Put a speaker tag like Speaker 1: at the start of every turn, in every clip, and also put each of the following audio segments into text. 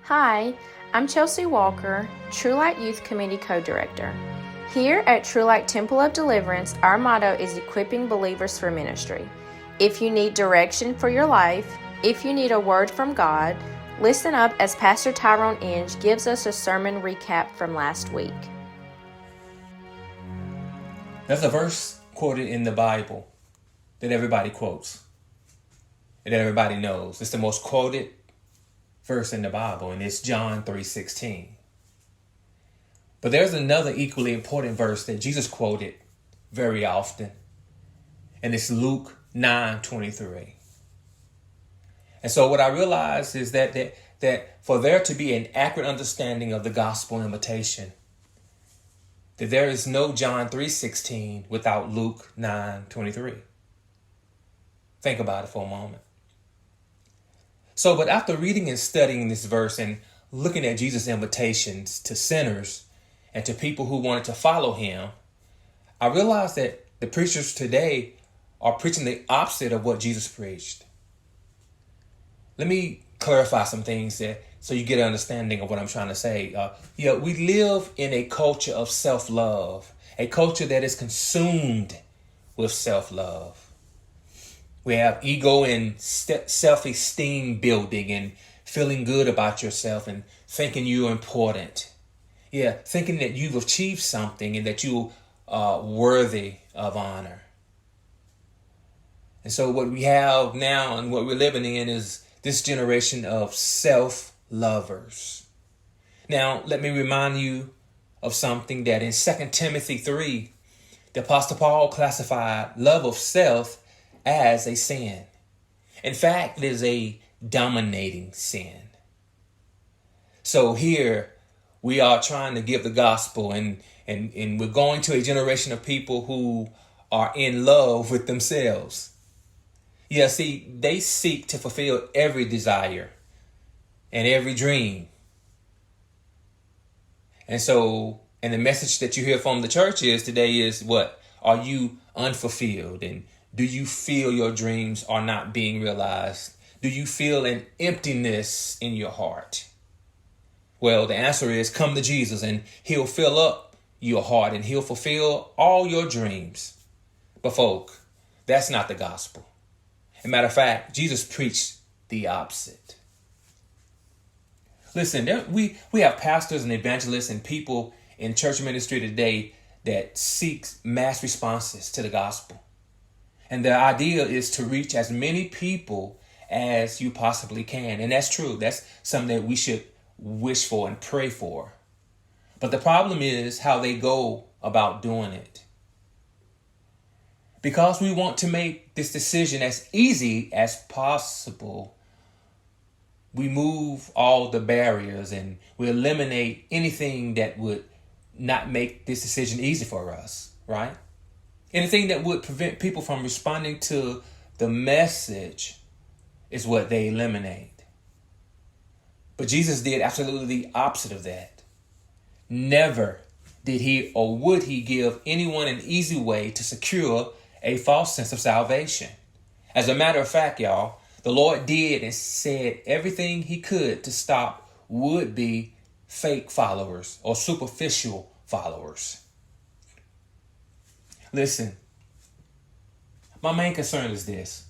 Speaker 1: Hi, I'm Chelsea Walker, True Light Youth Committee Co-Director. Here at True Light Temple of Deliverance, our motto is equipping believers for ministry. If you need direction for your life, if you need a word from God, listen up as Pastor Tyrone gives us a sermon recap from last week.
Speaker 2: There's a verse quoted in the Bible that everybody quotes, and that everybody knows. It's the most quoted verse in the Bible, and it's John 3:16. But there's another equally important verse that Jesus quoted very often, and it's Luke 9:23. And so what I realized is that for there to be an accurate understanding of the gospel invitation, that there is no John 3:16 without Luke 9:23. Think about it for a moment. So, but after reading and studying this verse and looking at Jesus' invitations to sinners and to people who wanted to follow him, I realized that the preachers today are preaching the opposite of what Jesus preached. Let me clarify some things there so you get an understanding of what I'm trying to say. We live in a culture of self-love, a culture that is consumed with self-love. We have ego and self-esteem building and feeling good about yourself and thinking you're important. Thinking that you've achieved something and that you are worthy of honor. And so what we have now and what we're living in is this generation of self-lovers. Now, let me remind you of something that in 2 Timothy 3, the Apostle Paul classified love of self as a sin. In fact, it is a dominating sin. So here we are trying to give the gospel and we're going to a generation of people who are in love with themselves. They seek to fulfill every desire and every dream. And the message that you hear from the church today is what? Are you unfulfilled? And do you feel your dreams are not being realized? Do you feel an emptiness in your heart? Well, the answer is come to Jesus and he'll fill up your heart and he'll fulfill all your dreams. But folk, that's not the gospel. As a matter of fact, Jesus preached the opposite. Listen, we have pastors and evangelists and people in church ministry today that seeks mass responses to the gospel. And the idea is to reach as many people as you possibly can. And that's true. That's something that we should wish for and pray for. But the problem is how they go about doing it. Because we want to make this decision as easy as possible, we move all the barriers and we eliminate anything that would not make this decision easy for us, right? Anything that would prevent people from responding to the message is what they eliminate. But Jesus did absolutely the opposite of that. Never did he or would he give anyone an easy way to secure a false sense of salvation. As a matter of fact, y'all, the Lord did and said everything he could to stop would-be fake followers or superficial followers. Listen, my main concern is this,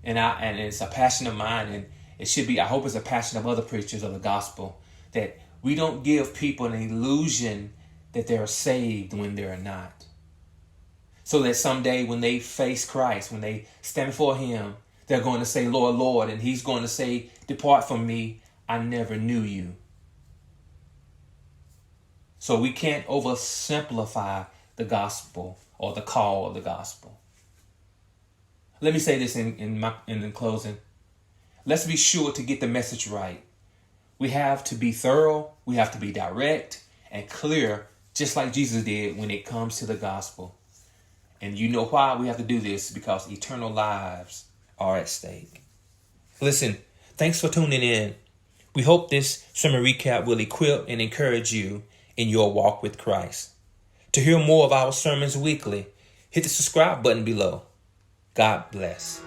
Speaker 2: and it's a passion of mine, and it should be, I hope it's a passion of other preachers of the gospel, that we don't give people an illusion that they're saved when they're not. So that someday when they face Christ, when they stand before him, they're going to say, Lord, Lord, and he's going to say, depart from me, I never knew you. So we can't oversimplify the gospel or the call of the gospel. Let me say this in closing. Let's be sure to get the message right. We have to be thorough, we have to be direct and clear, just like Jesus did when it comes to the gospel. And you know why we have to do this? Because eternal lives are at stake. Listen, thanks for tuning in. We hope this sermon recap will equip and encourage you in your walk with Christ. To hear more of our sermons weekly, hit the subscribe button below. God bless.